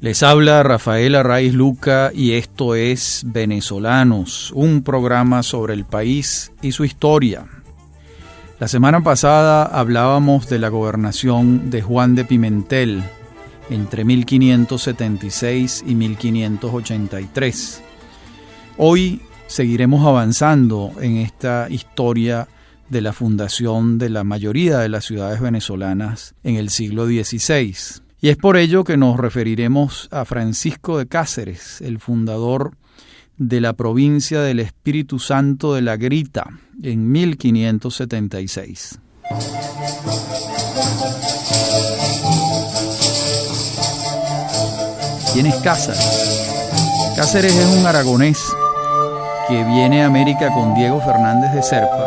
Les habla Rafael Arraiz Luca y esto es Venezolanos, un programa sobre el país y su historia. La semana pasada hablábamos de la gobernación de Juan de Pimentel entre 1576 y 1583. Hoy seguiremos avanzando en esta historia de la fundación de la mayoría de las ciudades venezolanas en el siglo XVI. Y es por ello que nos referiremos a Francisco de Cáceres, el fundador de la provincia del Espíritu Santo de la Grita, en 1576. ¿Quién es Cáceres? Cáceres es un aragonés que viene a América con Diego Fernández de Serpa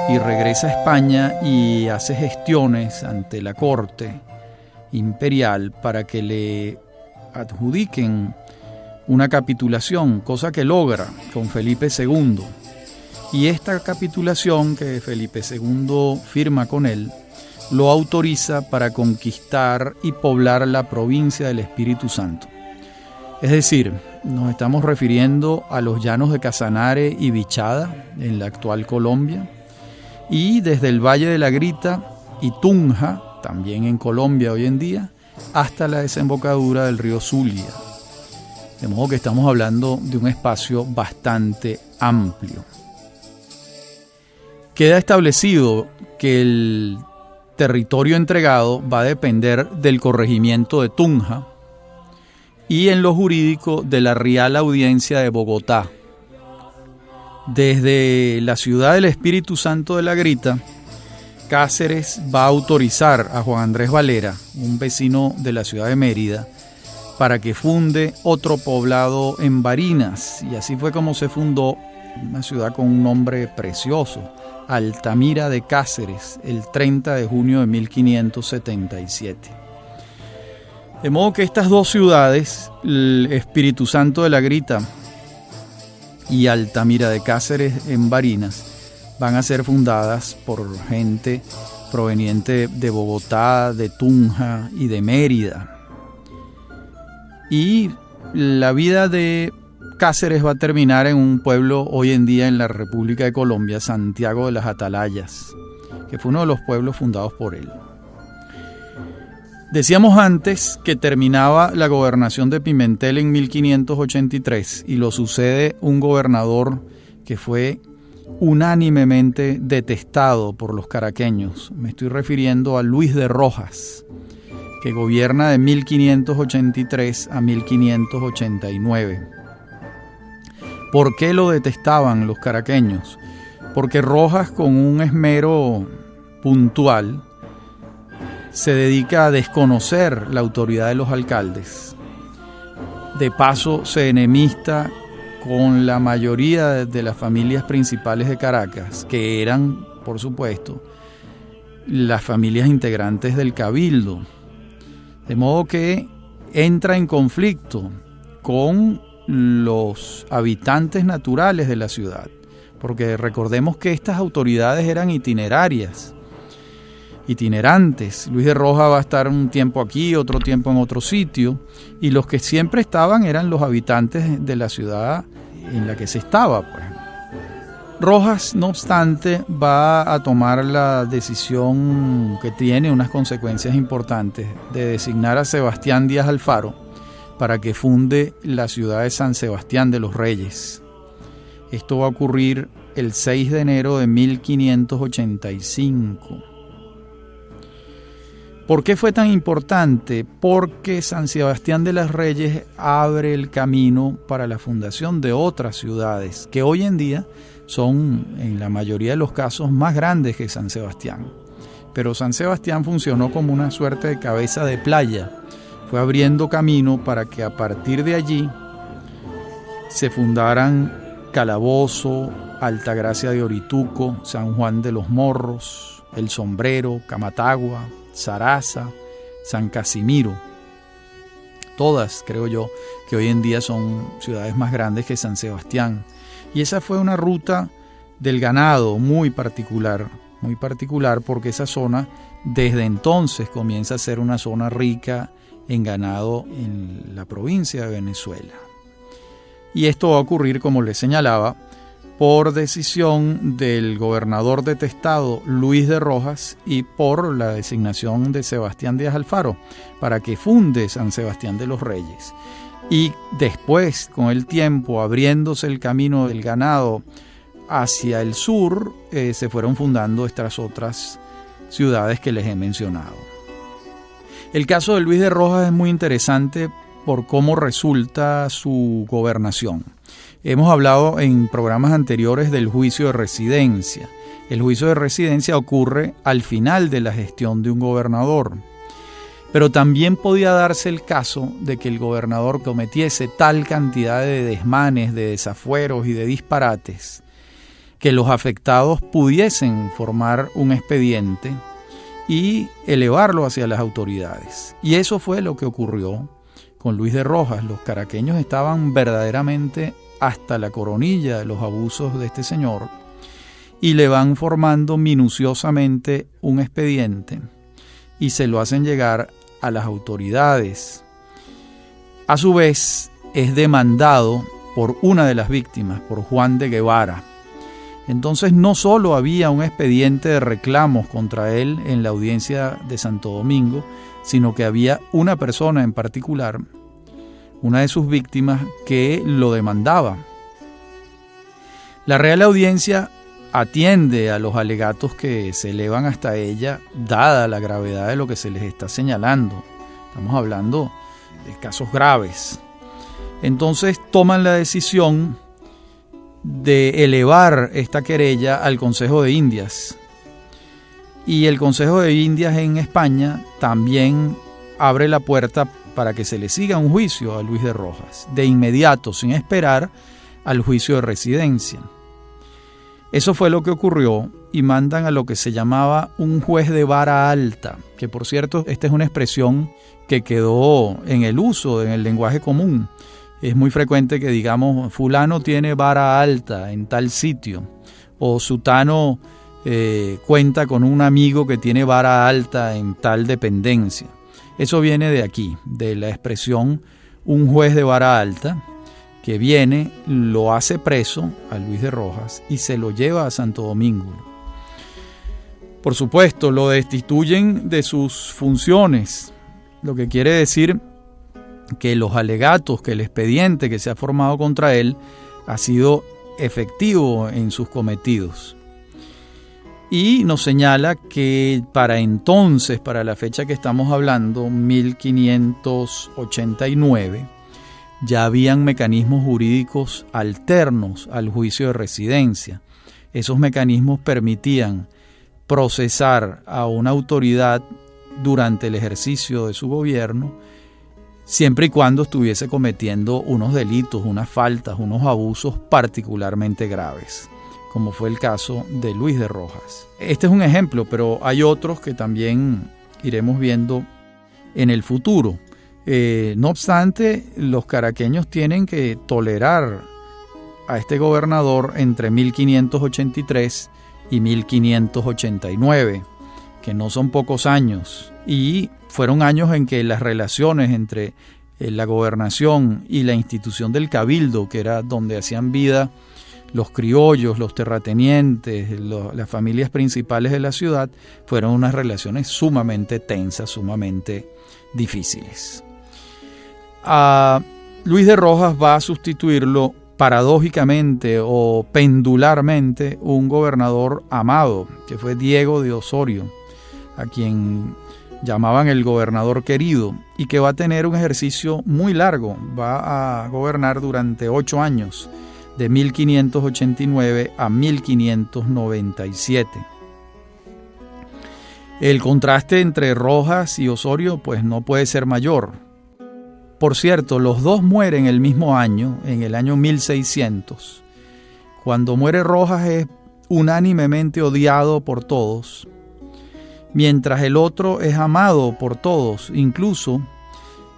y regresa a España y hace gestiones ante la corte imperial para que le adjudiquen una capitulación, cosa que logra con Felipe II. Y esta capitulación que Felipe II firma con él lo autoriza para conquistar y poblar la provincia del Espíritu Santo. Es decir, nos estamos refiriendo a los llanos de Casanare y Vichada en la actual Colombia, y desde el Valle de la Grita y Tunja, también en Colombia hoy en día, hasta la desembocadura del río Zulia. De modo que estamos hablando de un espacio bastante amplio. Queda establecido que el territorio entregado va a depender del corregimiento de Tunja y en lo jurídico de la Real Audiencia de Bogotá. Desde la ciudad del Espíritu Santo de la Grita, Cáceres va a autorizar a Juan Andrés Valera, un vecino de la ciudad de Mérida, para que funde otro poblado en Barinas, y así fue como se fundó una ciudad con un nombre precioso, Altamira de Cáceres, el 30 de junio de 1577. De modo que estas dos ciudades, el Espíritu Santo de la Grita y Altamira de Cáceres en Barinas, van a ser fundadas por gente proveniente de Bogotá, de Tunja y de Mérida. Y la vida de Cáceres va a terminar en un pueblo hoy en día en la República de Colombia, Santiago de las Atalayas, que fue uno de los pueblos fundados por él. Decíamos antes que terminaba la gobernación de Pimentel en 1583 y lo sucede un gobernador que fue unánimemente detestado por los caraqueños. Me estoy refiriendo a Luis de Rojas, que gobierna de 1583 a 1589. ¿Por qué lo detestaban los caraqueños? Porque Rojas, con un esmero puntual, se dedica a desconocer la autoridad de los alcaldes. De paso, se enemista con la mayoría de las familias principales de Caracas, que eran, por supuesto, las familias integrantes del Cabildo. De modo que entra en conflicto con los habitantes naturales de la ciudad, porque recordemos que estas autoridades eran itinerantes. Luis de Rojas va a estar un tiempo aquí, otro tiempo en otro sitio, y los que siempre estaban eran los habitantes de la ciudad en la que se estaba, pues. Rojas, no obstante, va a tomar la decisión que tiene unas consecuencias importantes de designar a Sebastián Díaz Alfaro para que funde la ciudad de San Sebastián de los Reyes. Esto va a ocurrir el 6 de enero de 1585. ¿Por qué fue tan importante? Porque San Sebastián de los Reyes abre el camino para la fundación de otras ciudades que hoy en día son, en la mayoría de los casos, más grandes que San Sebastián. Pero San Sebastián funcionó como una suerte de cabeza de playa. Fue abriendo camino para que a partir de allí se fundaran Calabozo, Altagracia de Orituco, San Juan de los Morros, El Sombrero, Camatagua, Zaraza, San Casimiro. Todas, creo yo, que hoy en día son ciudades más grandes que San Sebastián. Y esa fue una ruta del ganado muy particular porque esa zona desde entonces comienza a ser una zona rica en ganado en la provincia de Venezuela. Y esto va a ocurrir, como les señalaba, por decisión del gobernador detestado Luis de Rojas y por la designación de Sebastián Díaz Alfaro para que funde San Sebastián de los Reyes. Y después, con el tiempo, abriéndose el camino del ganado hacia el sur, se fueron fundando estas otras ciudades que les he mencionado. El caso de Luis de Rojas es muy interesante por cómo resulta su gobernación. Hemos hablado en programas anteriores del juicio de residencia. El juicio de residencia ocurre al final de la gestión de un gobernador. Pero también podía darse el caso de que el gobernador cometiese tal cantidad de desmanes, de desafueros y de disparates, que los afectados pudiesen formar un expediente y elevarlo hacia las autoridades. Y eso fue lo que ocurrió con Luis de Rojas. Los caraqueños estaban verdaderamente hasta la coronilla de los abusos de este señor y le van formando minuciosamente un expediente y se lo hacen llegar a las autoridades. A su vez, es demandado por una de las víctimas, por Juan de Guevara. Entonces no solo había un expediente de reclamos contra él en la audiencia de Santo Domingo, sino que había una persona en particular, una de sus víctimas, que lo demandaba. La Real Audiencia atiende a los alegatos que se elevan hasta ella, dada la gravedad de lo que se les está señalando. Estamos hablando de casos graves. Entonces toman la decisión de elevar esta querella al Consejo de Indias. Y el Consejo de Indias en España también abre la puerta para que se le siga un juicio a Luis de Rojas, de inmediato, sin esperar al juicio de residencia. Eso fue lo que ocurrió y mandan a lo que se llamaba un juez de vara alta, que por cierto, esta es una expresión que quedó en el uso, en el lenguaje común. Es muy frecuente que digamos, fulano tiene vara alta en tal sitio, o sutano cuenta con un amigo que tiene vara alta en tal dependencia. Eso viene de aquí, de la expresión un juez de vara alta, que viene, lo hace preso a Luis de Rojas y se lo lleva a Santo Domingo. Por supuesto, lo destituyen de sus funciones, lo que quiere decir que los alegatos, que el expediente que se ha formado contra él ha sido efectivo en sus cometidos. Y nos señala que para entonces, para la fecha que estamos hablando, 1589, ya habían mecanismos jurídicos alternos al juicio de residencia. Esos mecanismos permitían procesar a una autoridad durante el ejercicio de su gobierno, siempre y cuando estuviese cometiendo unos delitos, unas faltas, unos abusos particularmente graves, como fue el caso de Luis de Rojas. Este es un ejemplo, pero hay otros que también iremos viendo en el futuro. No obstante, los caraqueños tienen que tolerar a este gobernador entre 1583 y 1589, que no son pocos años, y fueron años en que las relaciones entre la gobernación y la institución del cabildo, que era donde hacían vida los criollos, los terratenientes, las familias principales de la ciudad, fueron unas relaciones sumamente tensas, sumamente difíciles. A Luis de Rojas va a sustituirlo paradójicamente o pendularmente un gobernador amado, que fue Diego de Osorio, a quien llamaban el gobernador querido, y que va a tener un ejercicio muy largo. Va a gobernar durante 8 años, de 1589 a 1597. El contraste entre Rojas y Osorio pues no puede ser mayor. Por cierto, los dos mueren el mismo año, en el año 1600. Cuando muere Rojas es unánimemente odiado por todos, mientras el otro es amado por todos. Incluso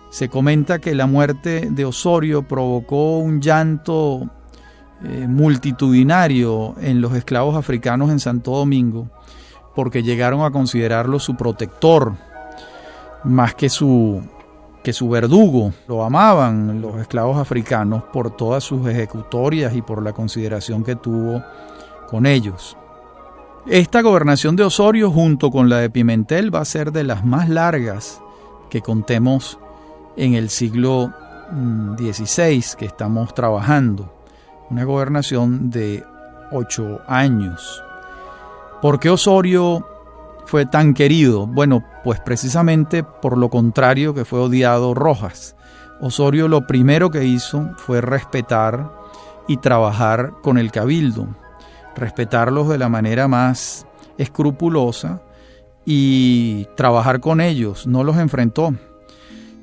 se comenta que la muerte de Osorio provocó un llanto multitudinario en los esclavos africanos en Santo Domingo, porque llegaron a considerarlo su protector más que su que su verdugo. Lo amaban los esclavos africanos por todas sus ejecutorias y por la consideración que tuvo con ellos. Esta gobernación de Osorio, junto con la de Pimentel, va a ser de las más largas que contemos en el siglo XVI que estamos trabajando. Una gobernación de 8 años. ¿Por qué Osorio fue tan querido? Bueno, pues precisamente por lo contrario que fue odiado Rojas. Osorio lo primero que hizo fue respetar y trabajar con el cabildo, respetarlos de la manera más escrupulosa y trabajar con ellos, no los enfrentó.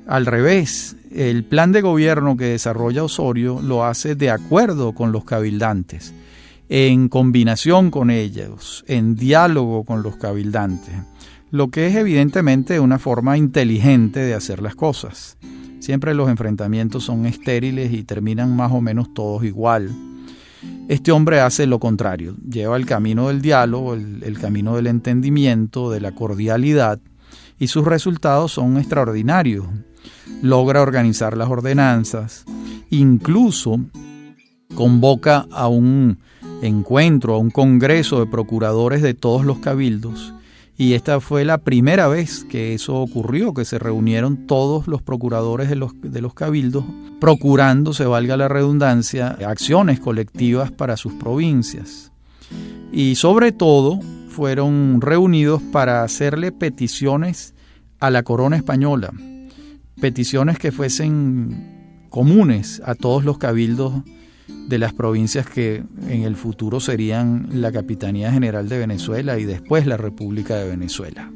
Al revés, el plan de gobierno que desarrolla Osorio lo hace de acuerdo con los cabildantes, en combinación con ellos, en diálogo con los cabildantes, lo que es evidentemente una forma inteligente de hacer las cosas. Siempre los enfrentamientos son estériles y terminan más o menos todos igual. Este hombre hace lo contrario, lleva el camino del diálogo, el camino del entendimiento, de la cordialidad, y sus resultados son extraordinarios. Logra organizar las ordenanzas, incluso convoca a un encuentro, a un congreso de procuradores de todos los cabildos, y esta fue la primera vez que eso ocurrió, que se reunieron todos los procuradores de los cabildos, procurando, se valga la redundancia, acciones colectivas para sus provincias. Y sobre todo fueron reunidos para hacerle peticiones a la corona española, peticiones que fuesen comunes a todos los cabildos de las provincias que en el futuro serían la Capitanía General de Venezuela y después la República de Venezuela.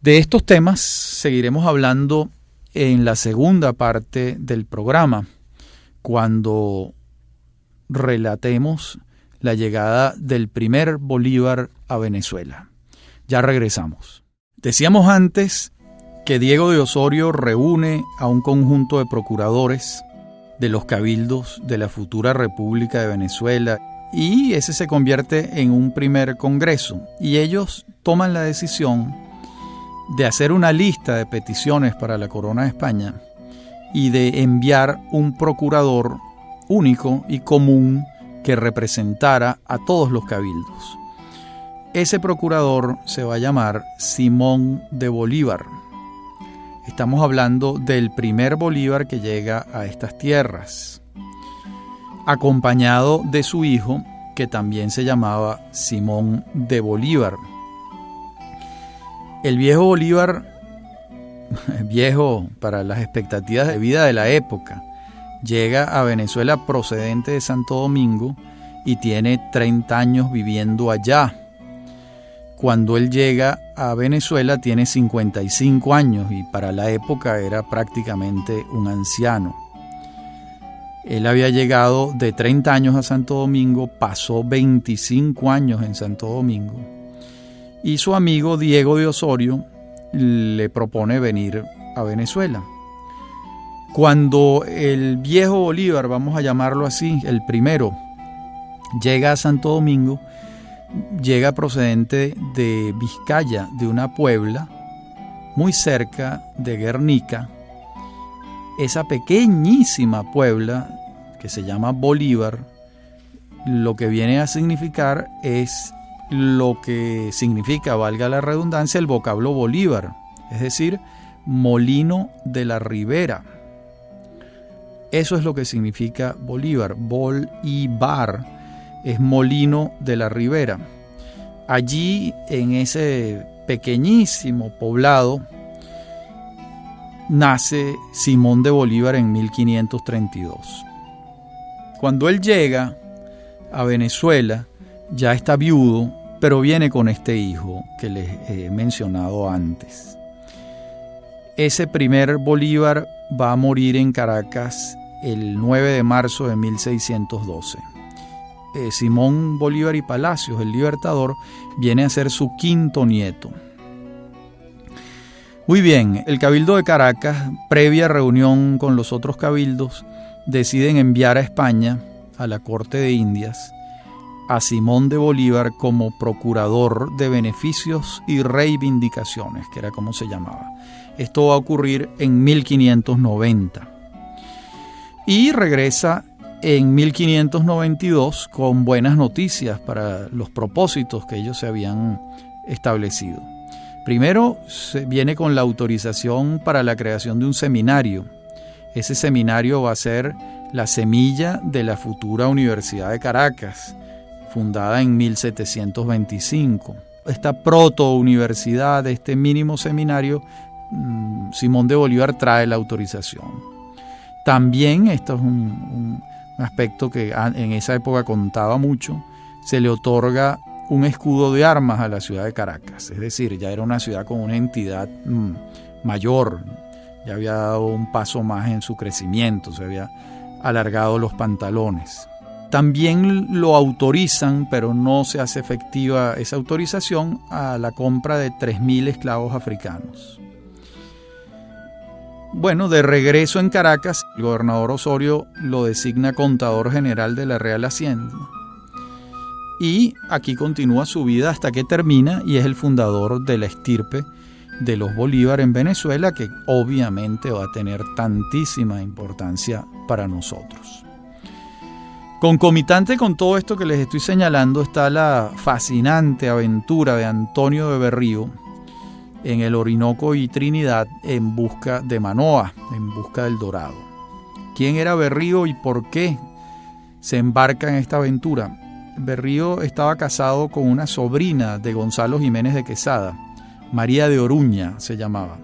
De estos temas seguiremos hablando en la segunda parte del programa, cuando relatemos la llegada del primer Bolívar a Venezuela. Ya regresamos. Decíamos antes que Diego de Osorio reúne a un conjunto de procuradores de los cabildos de la futura República de Venezuela, y ese se convierte en un primer congreso, y ellos toman la decisión de hacer una lista de peticiones para la corona de España y de enviar un procurador único y común que representara a todos los cabildos. Ese procurador se va a llamar Simón de Bolívar. Estamos hablando del primer Bolívar que llega a estas tierras, acompañado de su hijo, que también se llamaba Simón de Bolívar. El viejo Bolívar, viejo para las expectativas de vida de la época, llega a Venezuela procedente de Santo Domingo y tiene 30 años viviendo allá. Cuando él llega a Venezuela tiene 55 años y para la época era prácticamente un anciano. Él había llegado de 30 años a Santo Domingo, pasó 25 años en Santo Domingo, y su amigo Diego de Osorio le propone venir a Venezuela. Cuando el viejo Bolívar, vamos a llamarlo así, el primero, llega a Santo Domingo, llega procedente de Vizcaya, de una puebla muy cerca de Guernica. Esa pequeñísima puebla que se llama Bolívar, lo que viene a significar es lo que significa, valga la redundancia, el vocablo Bolívar, es decir, molino de la ribera. Eso es lo que significa Bolívar. Bolívar es molino de la ribera. Allí, en ese pequeñísimo poblado, nace Simón de Bolívar en 1532. Cuando él llega a Venezuela, ya está viudo, pero viene con este hijo que les he mencionado antes. Ese primer Bolívar va a morir en Caracas el 9 de marzo de 1612. Simón Bolívar y Palacios, el Libertador, viene a ser su quinto nieto. Muy bien, el Cabildo de Caracas, previa reunión con los otros cabildos, deciden enviar a España, a la Corte de Indias, a Simón de Bolívar como procurador de beneficios y reivindicaciones, que era como se llamaba. Esto va a ocurrir en 1590. Y regresa en 1592 con buenas noticias para los propósitos que ellos se habían establecido. Primero, se viene con la autorización para la creación de un seminario. Ese seminario va a ser la semilla de la futura Universidad de Caracas, fundada en 1725. Esta proto-universidad, este mínimo seminario, Simón de Bolívar trae la autorización. También, esto es un aspecto que en esa época contaba mucho, se le otorga un escudo de armas a la ciudad de Caracas. Es decir, ya era una ciudad con una entidad mayor, ya había dado un paso más en su crecimiento, se había alargado los pantalones. También lo autorizan, pero no se hace efectiva esa autorización, a la compra de 3.000 esclavos africanos. Bueno, de regreso en Caracas, el gobernador Osorio lo designa contador general de la Real Hacienda. Y aquí continúa su vida hasta que termina y es el fundador de la estirpe de los Bolívar en Venezuela, que obviamente va a tener tantísima importancia para nosotros. Concomitante con todo esto que les estoy señalando está la fascinante aventura de Antonio de Berrío en el Orinoco y Trinidad en busca de Manoa, en busca del Dorado. ¿Quién era Berrío y por qué se embarca en esta aventura? Berrío estaba casado con una sobrina de Gonzalo Jiménez de Quesada, María de Oruña se llamaba.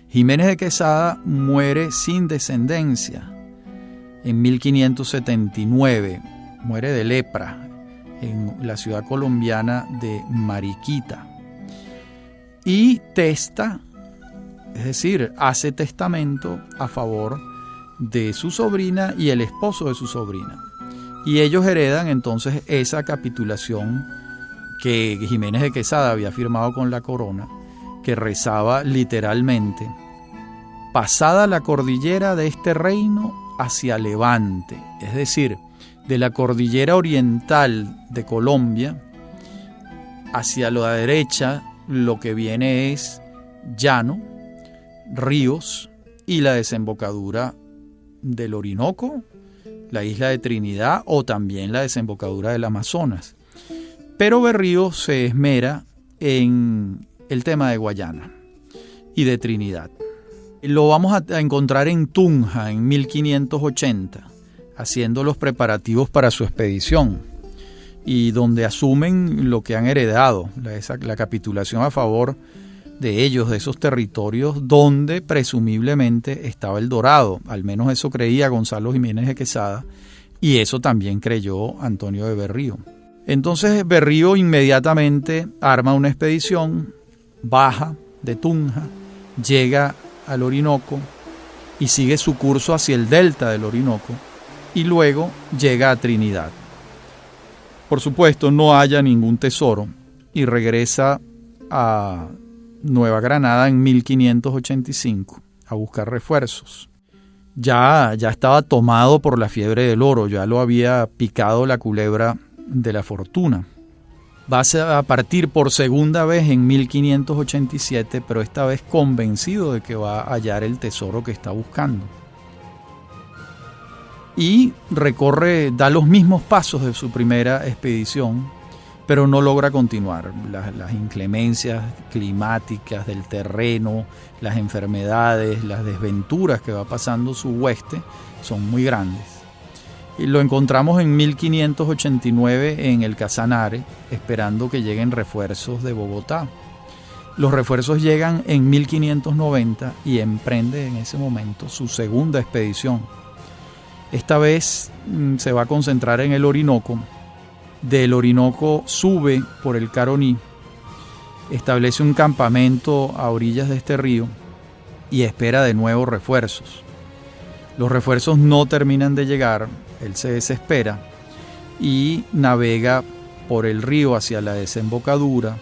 Jiménez de Quesada muere sin descendencia en 1579, muere de lepra en la ciudad colombiana de Mariquita. Y testa, es decir, hace testamento a favor de su sobrina y el esposo de su sobrina. Y ellos heredan entonces esa capitulación que Jiménez de Quesada había firmado con la corona, que rezaba literalmente: pasada la cordillera de este reino hacia levante, es decir, de la cordillera oriental de Colombia hacia la derecha, lo que viene es llano, ríos y la desembocadura del Orinoco, la isla de Trinidad o también la desembocadura del Amazonas. Pero Berrío se esmera en el tema de Guayana y de Trinidad. Lo vamos a encontrar en Tunja en 1580, haciendo los preparativos para su expedición, y donde asumen lo que han heredado, la capitulación a favor de ellos, de esos territorios donde presumiblemente estaba el Dorado. Al menos eso creía Gonzalo Jiménez de Quesada, y eso también creyó Antonio de Berrío. Entonces Berrío inmediatamente arma una expedición, baja de Tunja, llega al Orinoco y sigue su curso hacia el delta del Orinoco y luego llega a Trinidad. Por supuesto, no halla ningún tesoro y regresa a Nueva Granada en 1585 a buscar refuerzos. Ya estaba tomado por la fiebre del oro, ya lo había picado la culebra de la fortuna. Va a partir por segunda vez en 1587, pero esta vez convencido de que va a hallar el tesoro que está buscando. Y da los mismos pasos de su primera expedición, pero no logra continuar. Las inclemencias climáticas del terreno, las enfermedades, las desventuras que va pasando su hueste son muy grandes. Y lo encontramos en 1589 en el Casanare, esperando que lleguen refuerzos de Bogotá. Los refuerzos llegan en 1590 y emprende en ese momento su segunda expedición. Esta vez se va a concentrar en el Orinoco. Del Orinoco sube por el Caroní, establece un campamento a orillas de este río y espera de nuevo refuerzos. Los refuerzos no terminan de llegar, él se desespera y navega por el río hacia la desembocadura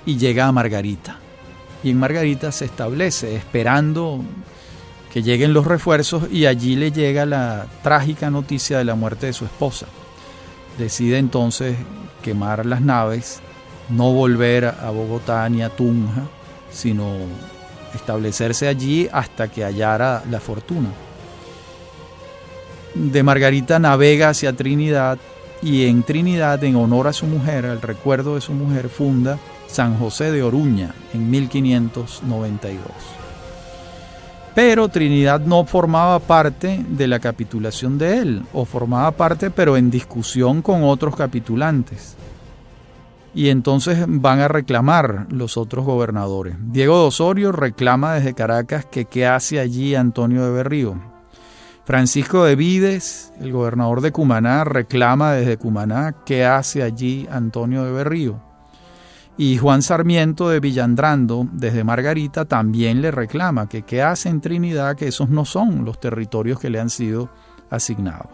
y llega a Margarita. Y en Margarita se establece esperando que lleguen los refuerzos, y allí le llega la trágica noticia de la muerte de su esposa. decide entonces quemar las naves, no volver a Bogotá ni a Tunja, sino establecerse allí hasta que hallara la fortuna. De Margarita navega hacia Trinidad y en Trinidad, en honor a su mujer, al recuerdo de su mujer, funda San José de Oruña en 1592. Pero Trinidad no formaba parte de la capitulación de él, o formaba parte pero en discusión con otros capitulantes. Y entonces van a reclamar los otros gobernadores. Diego de Osorio reclama desde Caracas que qué hace allí Antonio de Berrío. Francisco de Vides, el gobernador de Cumaná, reclama desde Cumaná qué hace allí Antonio de Berrío. Y Juan Sarmiento de Villandrando, desde Margarita, también le reclama que qué hace en Trinidad, que esos no son los territorios que le han sido asignados.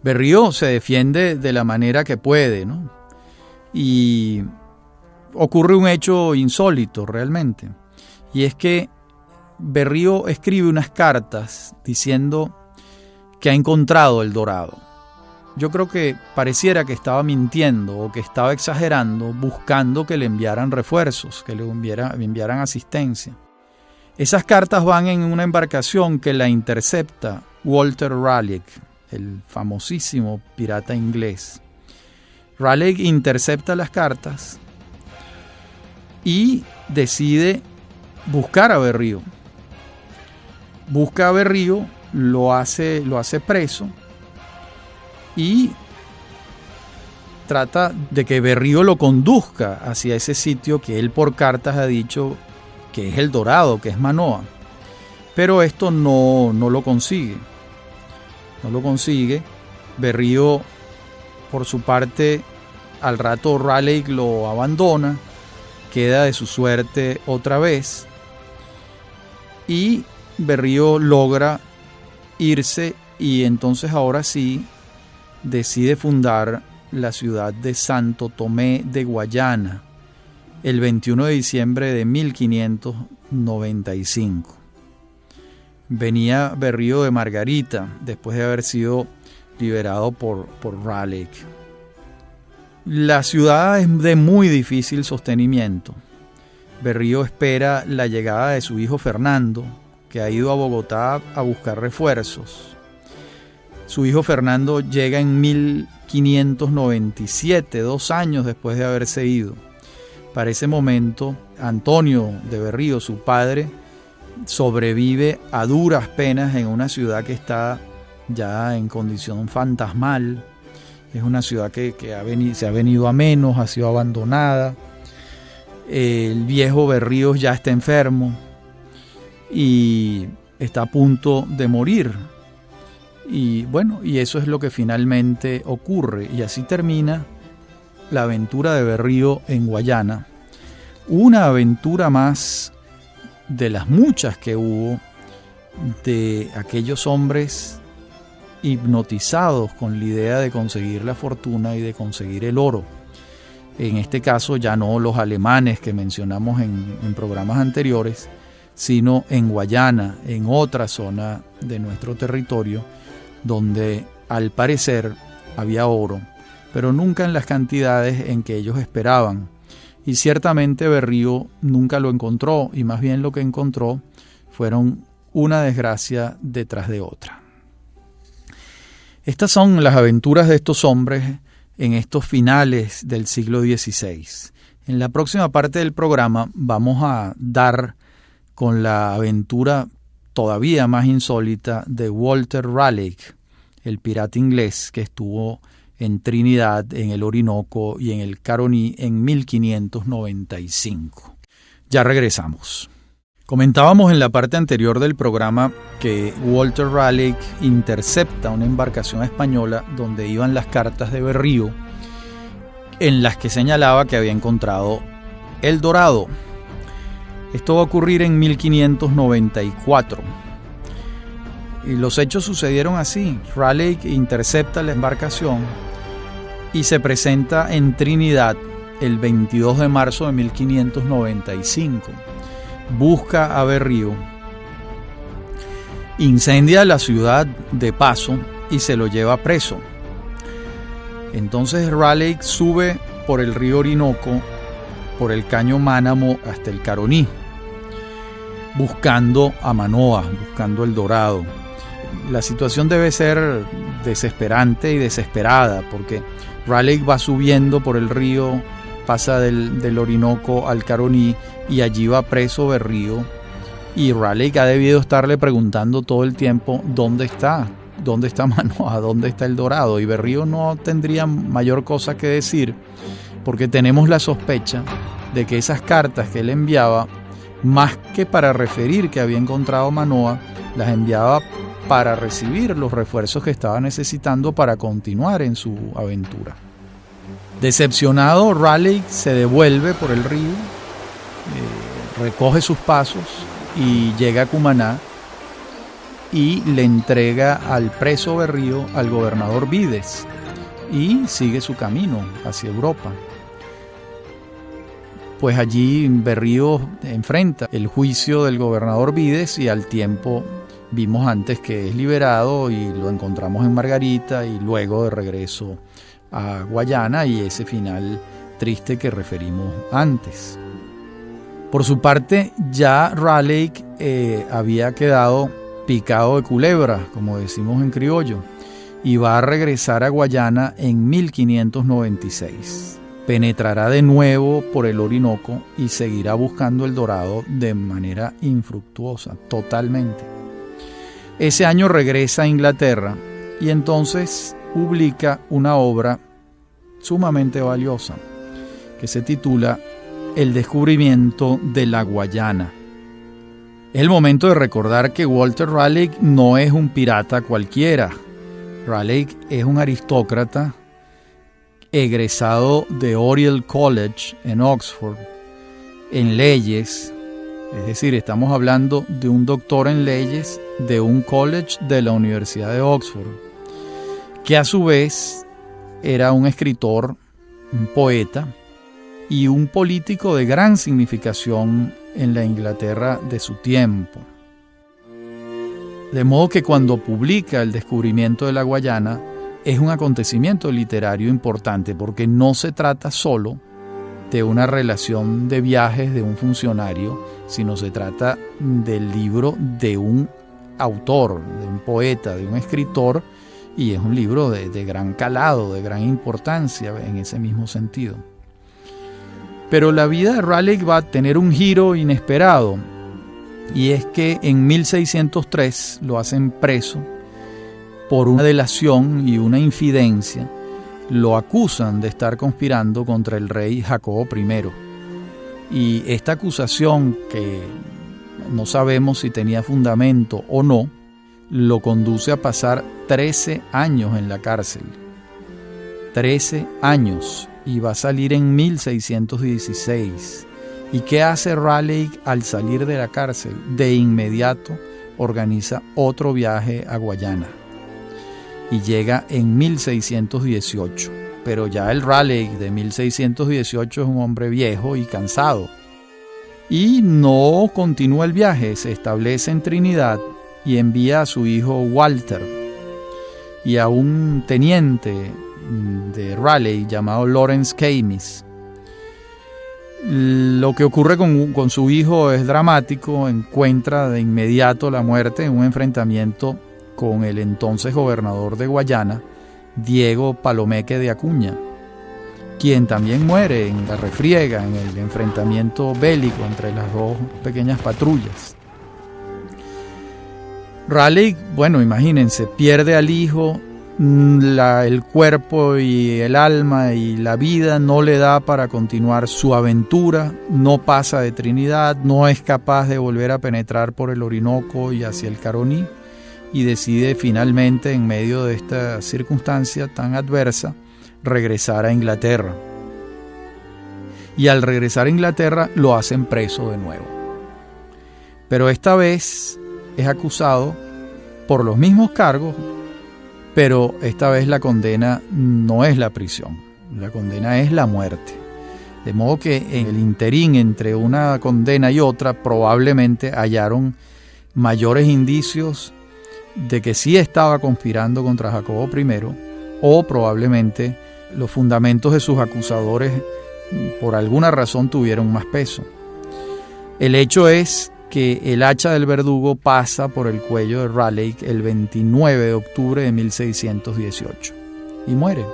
Berrío se defiende de la manera que puede, ¿no? Y ocurre un hecho insólito realmente, y es que Berrío escribe unas cartas diciendo que ha encontrado el dorado. Yo creo que pareciera que estaba mintiendo o que estaba exagerando, buscando que le enviaran refuerzos, que le enviaran asistencia. Esas cartas van en una embarcación que la intercepta Walter Raleigh, el famosísimo pirata inglés. Raleigh intercepta las cartas y decide buscar a Berrío. Busca a Berrío, lo hace preso y trata de que Berrío lo conduzca hacia ese sitio que él por cartas ha dicho que es el Dorado, que es Manoa. Pero esto no lo consigue. No lo consigue. Berrío, por su parte, al rato Raleigh lo abandona, queda de su suerte otra vez y Berrío logra irse y entonces ahora sí decide fundar la ciudad de Santo Tomé de Guayana el 21 de diciembre de 1595. Venía Berrío de Margarita después de haber sido liberado por Raleigh. La ciudad es de muy difícil sostenimiento. Berrío espera la llegada de su hijo Fernando, que ha ido a Bogotá a buscar refuerzos. Su hijo Fernando llega en 1597, 2 años después de haberse ido. Para ese momento, Antonio de Berrío, su padre, sobrevive a duras penas en una ciudad que está ya en condición fantasmal. Es una ciudad que se ha venido a menos, ha sido abandonada. El viejo Berrío ya está enfermo y está a punto de morir. Y bueno, y eso es lo que finalmente ocurre. Y así termina la aventura de Berrío en Guayana. Una aventura más de las muchas que hubo de aquellos hombres hipnotizados con la idea de conseguir la fortuna y de conseguir el oro. En este caso ya no los alemanes que mencionamos en programas anteriores, sino en Guayana, en otra zona de nuestro territorio, donde al parecer había oro, pero nunca en las cantidades en que ellos esperaban. Y ciertamente Berrío nunca lo encontró, y más bien lo que encontró fueron una desgracia detrás de otra. Estas son las aventuras de estos hombres en estos finales del siglo XVI. En la próxima parte del programa vamos a dar con la aventura todavía más insólita de Walter Raleigh, el pirata inglés que estuvo en Trinidad, en el Orinoco y en el Caroní en 1595. Ya regresamos. Comentábamos en la parte anterior del programa que Walter Raleigh intercepta una embarcación española donde iban las cartas de Berrío, en las que señalaba que había encontrado el Dorado. Esto va a ocurrir en 1594. Y los hechos sucedieron así. Raleigh intercepta la embarcación y se presenta en Trinidad el 22 de marzo de 1595. Busca a Berrío, incendia la ciudad de paso y se lo lleva preso. Entonces Raleigh sube por el río Orinoco, por el caño Mánamo hasta el Caroní, buscando a Manoah, buscando el dorado. La situación debe ser desesperante y desesperada, porque Raleigh va subiendo por el río, pasa del Orinoco al Caroní y allí va preso Berrío, y Raleigh ha debido estarle preguntando todo el tiempo dónde está Manoah, dónde está el dorado, y Berrío no tendría mayor cosa que decir, porque tenemos la sospecha de que esas cartas que él enviaba, más que para referir que había encontrado Manoah, las enviaba para recibir los refuerzos que estaba necesitando para continuar en su aventura. Decepcionado, Raleigh se devuelve por el río, recoge sus pasos y llega a Cumaná y le entrega al preso Berrío al gobernador Vides y sigue su camino hacia Europa. Pues allí Berrío enfrenta el juicio del gobernador Vides y al tiempo vimos antes que es liberado y lo encontramos en Margarita y luego de regreso a Guayana, y ese final triste que referimos antes. Por su parte, ya Raleigh había quedado picado de culebra, como decimos en criollo, y va a regresar a Guayana en 1596. Penetrará de nuevo por el Orinoco y seguirá buscando el dorado de manera infructuosa, totalmente. Ese año regresa a Inglaterra y entonces publica una obra sumamente valiosa que se titula El descubrimiento de la Guayana. Es el momento de recordar que Walter Raleigh no es un pirata cualquiera. Raleigh es un aristócrata egresado de Oriel College en Oxford en leyes, es decir, estamos hablando de un doctor en leyes de un college de la Universidad de Oxford, que a su vez era un escritor, un poeta y un político de gran significación en la Inglaterra de su tiempo. De modo que cuando publica El descubrimiento de la Guayana, es un acontecimiento literario importante, porque no se trata solo de una relación de viajes de un funcionario, sino se trata del libro de un autor, de un poeta, de un escritor, y es un libro de gran calado, de gran importancia en ese mismo sentido. Pero la vida de Raleigh va a tener un giro inesperado, y es que en 1603 lo hacen preso por una delación y una infidencia. Lo acusan de estar conspirando contra el rey Jacobo I. Y esta acusación, que no sabemos si tenía fundamento o no, lo conduce a pasar 13 años en la cárcel. 13 años, y va a salir en 1616. ¿Y qué hace Raleigh al salir de la cárcel? De inmediato organiza otro viaje a Guayana y llega en 1618. Pero ya el Raleigh de 1618 es un hombre viejo y cansado. Y no continúa el viaje, se establece en Trinidad y envía a su hijo Walter y a un teniente de Raleigh llamado Lawrence Keymis. Lo que ocurre con su hijo es dramático. Encuentra de inmediato la muerte en un enfrentamiento con el entonces gobernador de Guayana, Diego Palomeque de Acuña, quien también muere en la refriega, en el enfrentamiento bélico entre las dos pequeñas patrullas. Raleigh, bueno, imagínense, pierde al hijo, el cuerpo y el alma y la vida no le da para continuar su aventura, no pasa de Trinidad, no es capaz de volver a penetrar por el Orinoco y hacia el Caroní, y decide finalmente, en medio de esta circunstancia tan adversa, regresar a Inglaterra. Y al regresar a Inglaterra lo hacen preso de nuevo. Pero esta vez es acusado por los mismos cargos, pero esta vez la condena no es la prisión, la condena es la muerte. De modo que en el interín entre una condena y otra probablemente hallaron mayores indicios de que sí estaba conspirando contra Jacobo I, o probablemente los fundamentos de sus acusadores por alguna razón tuvieron más peso. El hecho es que el hacha del verdugo pasa por el cuello de Raleigh el 29 de octubre de 1618 y muere,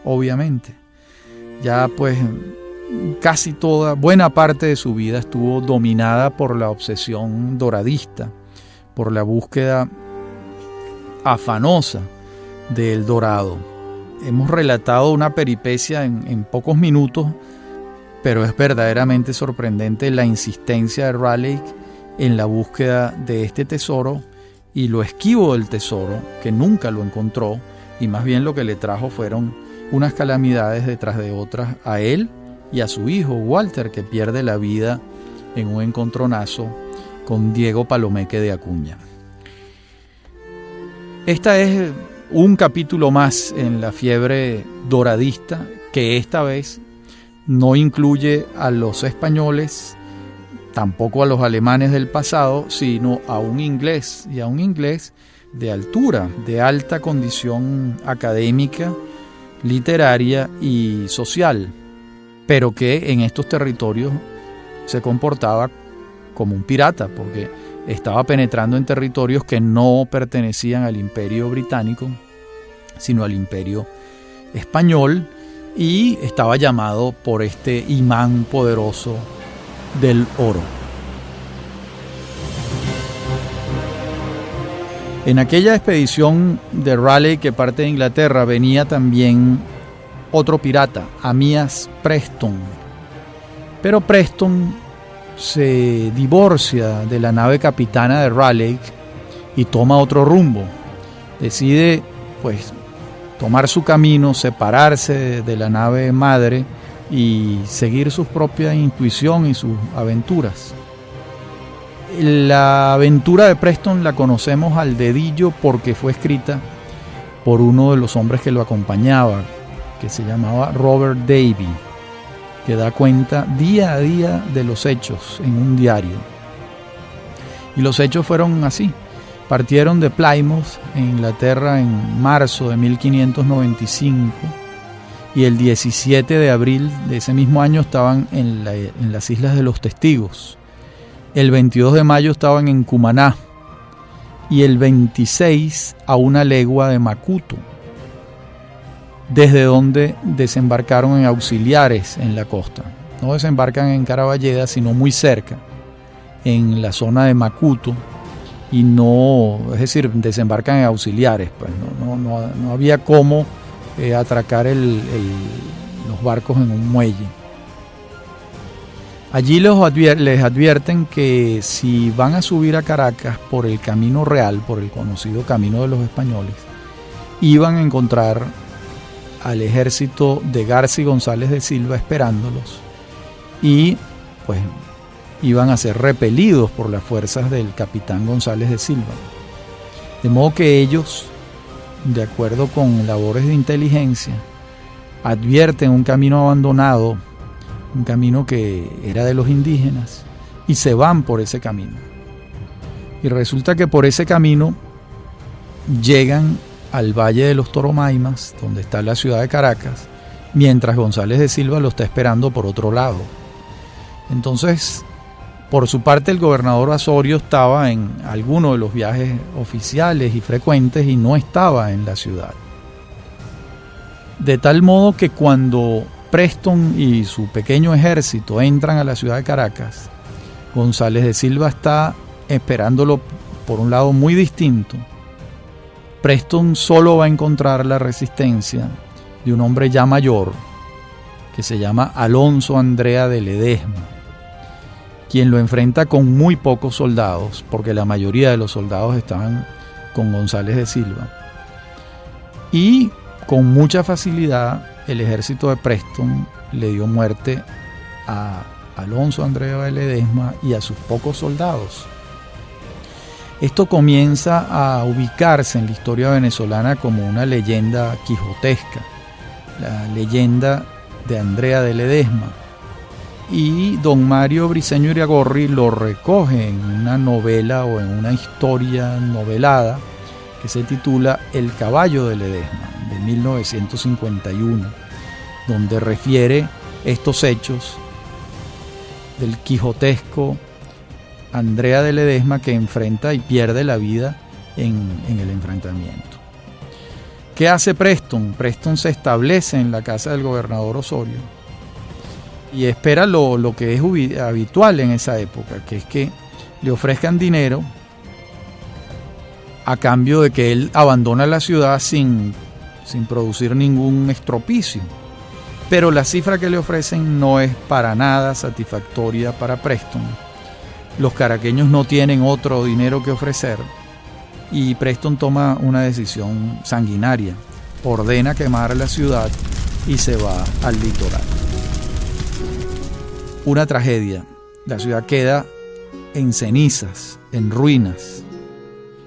obviamente. Ya pues casi buena parte de su vida estuvo dominada por la obsesión doradista, por la búsqueda afanosa del dorado. Hemos relatado una peripecia en pocos minutos, pero es verdaderamente sorprendente la insistencia de Raleigh en la búsqueda de este tesoro y lo esquivo del tesoro, que nunca lo encontró, y más bien lo que le trajo fueron unas calamidades detrás de otras a él y a su hijo Walter, que pierde la vida en un encontronazo con Diego Palomeque de Acuña. Esta es un capítulo más en la fiebre doradista, que esta vez no incluye a los españoles, tampoco a los alemanes del pasado, sino a un inglés, y a un inglés de altura, de alta condición académica, literaria y social, pero que en estos territorios se comportaba como un pirata, porque estaba penetrando en territorios que no pertenecían al Imperio Británico, sino al Imperio Español, y estaba llamado por este imán poderoso del oro. En aquella expedición de Raleigh que parte de Inglaterra venía también otro pirata, Amías Preston. Pero Preston se divorcia de la nave capitana de Raleigh y toma otro rumbo. Decide pues tomar su camino, separarse de la nave madre y seguir su propia intuición y sus aventuras. La aventura de Preston la conocemos al dedillo porque fue escrita por uno de los hombres que lo acompañaba, que se llamaba Robert Davy, que da cuenta día a día de los hechos en un diario. Y los hechos fueron así. Partieron de Plymouth, en Inglaterra, en marzo de 1595, y el 17 de abril de ese mismo año estaban en las Islas de los Testigos. El 22 de mayo estaban en Cumaná, y el 26 a una legua de Macuto, desde donde desembarcaron en Auxiliares en la costa. No desembarcan en Caraballeda, sino muy cerca, en la zona de Macuto, y no, es decir, desembarcan en Auxiliares, pues no había cómo atracar los barcos en un muelle. Allí les advierten que si van a subir a Caracas por el camino real, por el conocido camino de los españoles, iban a encontrar al ejército de Garci González de Silva esperándolos, y pues iban a ser repelidos por las fuerzas del capitán González de Silva. De modo que ellos, de acuerdo con labores de inteligencia, advierten un camino abandonado, un camino que era de los indígenas, y se van por ese camino. Y resulta que por ese camino llegan al Valle de los Toromaimas, donde está la ciudad de Caracas, mientras González de Silva lo está esperando por otro lado. Entonces, por su parte, el gobernador Osorio estaba en alguno de los viajes oficiales y frecuentes y no estaba en la ciudad. De tal modo que cuando Preston y su pequeño ejército entran a la ciudad de Caracas, González de Silva está esperándolo por un lado muy distinto. Preston solo va a encontrar la resistencia de un hombre ya mayor, que se llama Alonso Andrea de Ledesma, quien lo enfrenta con muy pocos soldados, porque la mayoría de los soldados estaban con González de Silva. Y con mucha facilidad el ejército de Preston le dio muerte a Alonso Andrea de Ledesma y a sus pocos soldados. Esto comienza a ubicarse en la historia venezolana como una leyenda quijotesca, la leyenda de Andrea de Ledesma. Y don Mario Briceño Iriagorri lo recoge en una novela o en una historia novelada que se titula El caballo de Ledesma, de 1951. donde refiere estos hechos del quijotesco Andrea de Ledesma, que enfrenta y pierde la vida en el enfrentamiento. ¿Qué hace Preston? Preston se establece en la casa del gobernador Osorio y espera lo que es habitual en esa época, que es que le ofrezcan dinero a cambio de que él abandona la ciudad sin producir ningún estropicio. Pero la cifra que le ofrecen no es para nada satisfactoria para Preston. Los caraqueños no tienen otro dinero que ofrecer y Preston toma una decisión sanguinaria. Ordena quemar la ciudad y se va al litoral. Una tragedia. La ciudad queda en cenizas, en ruinas.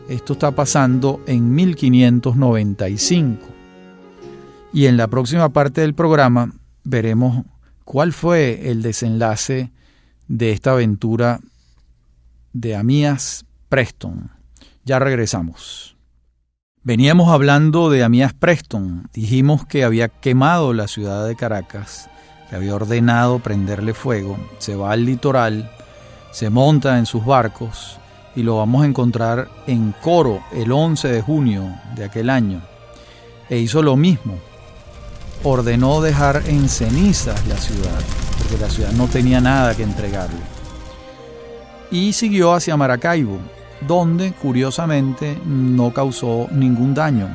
Esto está pasando en 1595. Y en la próxima parte del programa veremos cuál fue el desenlace de esta aventura de Amías Preston. Ya regresamos. Veníamos hablando de Amías Preston. Dijimos que había quemado la ciudad de Caracas, que había ordenado prenderle fuego. Se va al litoral, se monta en sus barcos y lo vamos a encontrar en Coro el 11 de junio de aquel año. E hizo lo mismo. Ordenó dejar en cenizas la ciudad, porque la ciudad no tenía nada que entregarle. Y siguió hacia Maracaibo, donde, curiosamente, no causó ningún daño.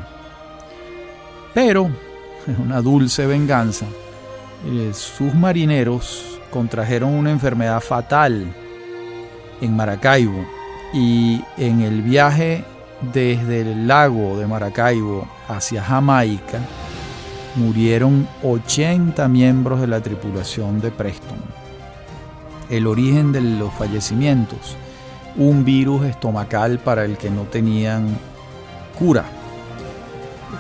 Pero, una dulce venganza, sus marineros contrajeron una enfermedad fatal en Maracaibo, y en el viaje desde el lago de Maracaibo hacia Jamaica, murieron 80 miembros de la tripulación de Preston. El origen de los fallecimientos: un virus estomacal para el que no tenían cura.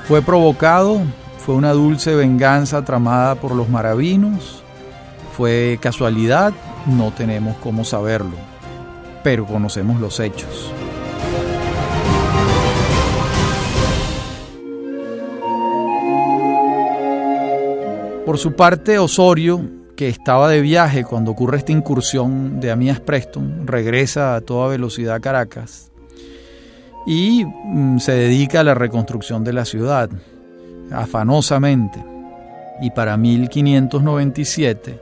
Fue provocado, fue una dulce venganza tramada por los maravinos, fue casualidad, no tenemos cómo saberlo, pero conocemos los hechos. Por su parte, Osorio, que estaba de viaje cuando ocurre esta incursión de Amías Preston, regresa a toda velocidad a Caracas y se dedica a la reconstrucción de la ciudad, afanosamente. Y para 1597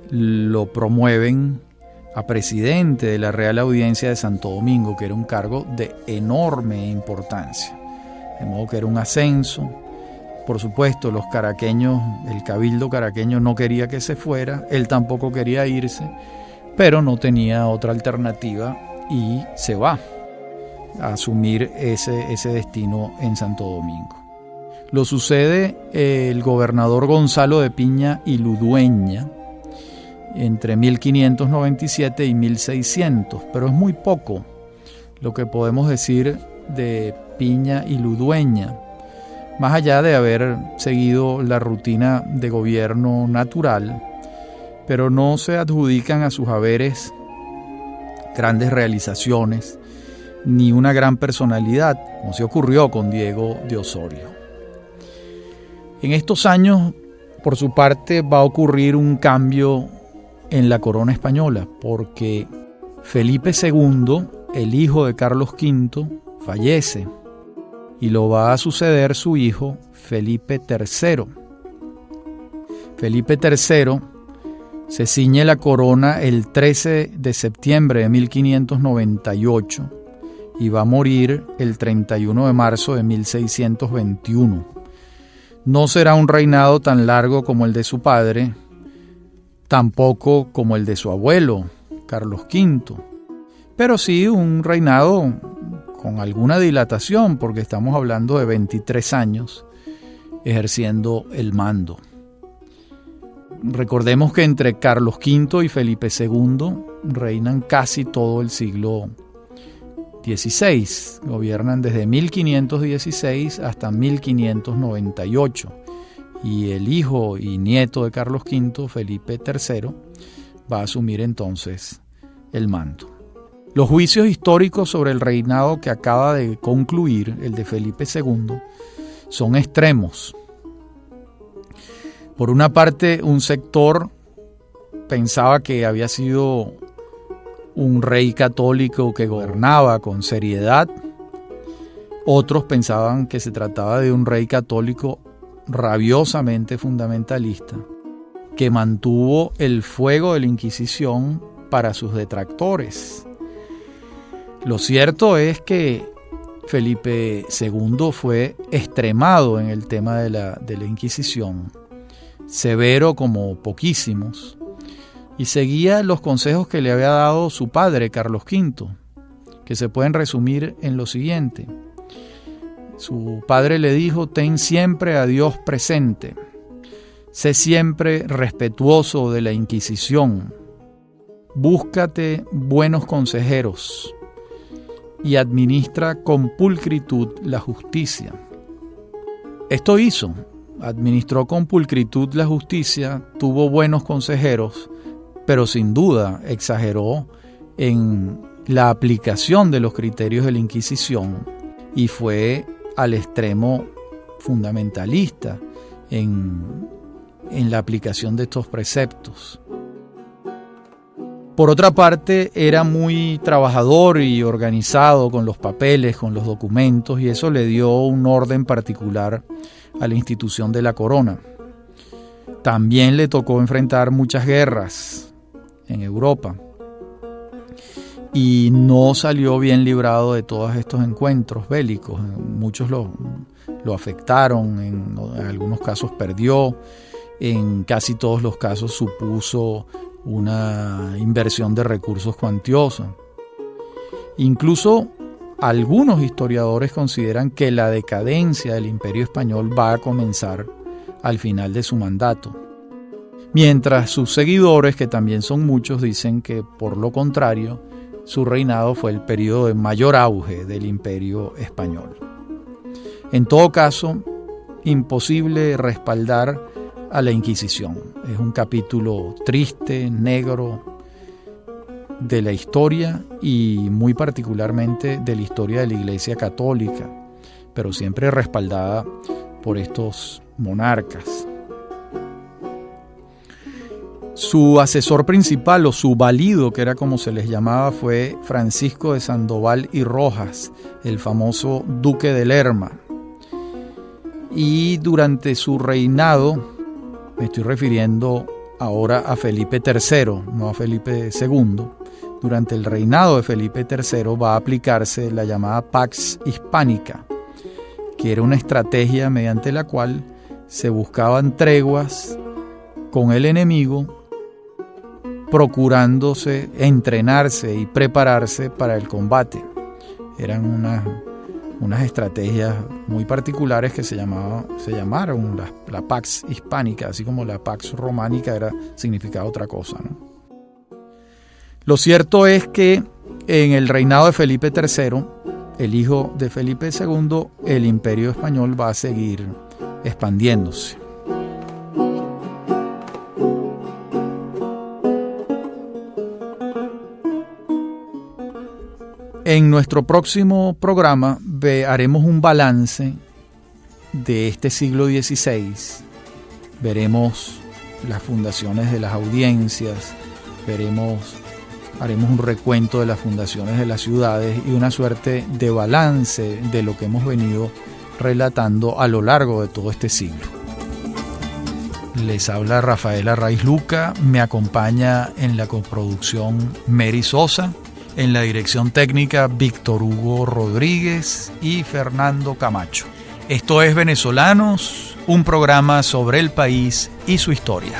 lo promueven a presidente de la Real Audiencia de Santo Domingo, que era un cargo de enorme importancia. De modo que era un ascenso. Por supuesto, los caraqueños, el cabildo caraqueño no quería que se fuera, él tampoco quería irse, pero no tenía otra alternativa y se va a asumir ese destino en Santo Domingo. Lo sucede el gobernador Gonzalo de Piña y Ludueña entre 1597 y 1600, pero es muy poco lo que podemos decir de Piña y Ludueña, más allá de haber seguido la rutina de gobierno natural, pero no se adjudican a sus haberes grandes realizaciones ni una gran personalidad, como se ocurrió con Diego de Osorio. En estos años, por su parte, va a ocurrir un cambio en la corona española, porque Felipe II, el hijo de Carlos V, fallece y lo va a suceder su hijo Felipe III. Felipe III se ciñe la corona el 13 de septiembre de 1598 y va a morir el 31 de marzo de 1621. No será un reinado tan largo como el de su padre, tampoco como el de su abuelo, Carlos V, pero sí un reinado con alguna dilatación, porque estamos hablando de 23 años ejerciendo el mando. Recordemos que entre Carlos V y Felipe II reinan casi todo el siglo XVI, gobiernan desde 1516 hasta 1598, y el hijo y nieto de Carlos V, Felipe III, va a asumir entonces el mando. Los juicios históricos sobre el reinado que acaba de concluir, el de Felipe II, son extremos. Por una parte, un sector pensaba que había sido un rey católico que gobernaba con seriedad. Otros pensaban que se trataba de un rey católico rabiosamente fundamentalista, que mantuvo el fuego de la Inquisición para sus detractores. Lo cierto es que Felipe II fue extremado en el tema de la Inquisición, severo como poquísimos, y seguía los consejos que le había dado su padre, Carlos V, que se pueden resumir en lo siguiente. Su padre le dijo: ten siempre a Dios presente, sé siempre respetuoso de la Inquisición, búscate buenos consejeros y administra con pulcritud la justicia. Esto hizo, administró con pulcritud la justicia, tuvo buenos consejeros, pero sin duda exageró en la aplicación de los criterios de la Inquisición y fue al extremo fundamentalista en la aplicación de estos preceptos. Por otra parte, era muy trabajador y organizado con los papeles, con los documentos, y eso le dio un orden particular a la institución de la corona. También le tocó enfrentar muchas guerras en Europa y no salió bien librado de todos estos encuentros bélicos. Muchos lo afectaron, en algunos casos perdió, en casi todos los casos supuso una inversión de recursos cuantiosa. Incluso algunos historiadores consideran que la decadencia del Imperio Español va a comenzar al final de su mandato, mientras sus seguidores, que también son muchos, dicen que por lo contrario, su reinado fue el periodo de mayor auge del Imperio Español. En todo caso, imposible respaldar a la Inquisición. Es un capítulo triste, negro de la historia y muy particularmente de la historia de la Iglesia Católica, pero siempre respaldada por estos monarcas. Su asesor principal, o su valido, que era como se les llamaba, fue Francisco de Sandoval y Rojas, el famoso duque de Lerma. Y durante su reinado, me estoy refiriendo ahora a Felipe III, no a Felipe II. Durante el reinado de Felipe III va a aplicarse la llamada Pax Hispánica, que era una estrategia mediante la cual se buscaban treguas con el enemigo, procurándose entrenarse y prepararse para el combate. Eran unas estrategias muy particulares que se llamaron la Pax Hispánica, así como la Pax Románica significaba otra cosa, ¿no? Lo cierto es que en el reinado de Felipe III, el hijo de Felipe II, el Imperio Español va a seguir expandiéndose. En nuestro próximo programa haremos un balance de este siglo XVI. Veremos las fundaciones de las audiencias, haremos un recuento de las fundaciones de las ciudades y una suerte de balance de lo que hemos venido relatando a lo largo de todo este siglo. Les habla Rafael Arraiz Luca, me acompaña en la coproducción Mary Sosa, en la dirección técnica Víctor Hugo Rodríguez y Fernando Camacho. Esto es Venezolanos, un programa sobre el país y su historia.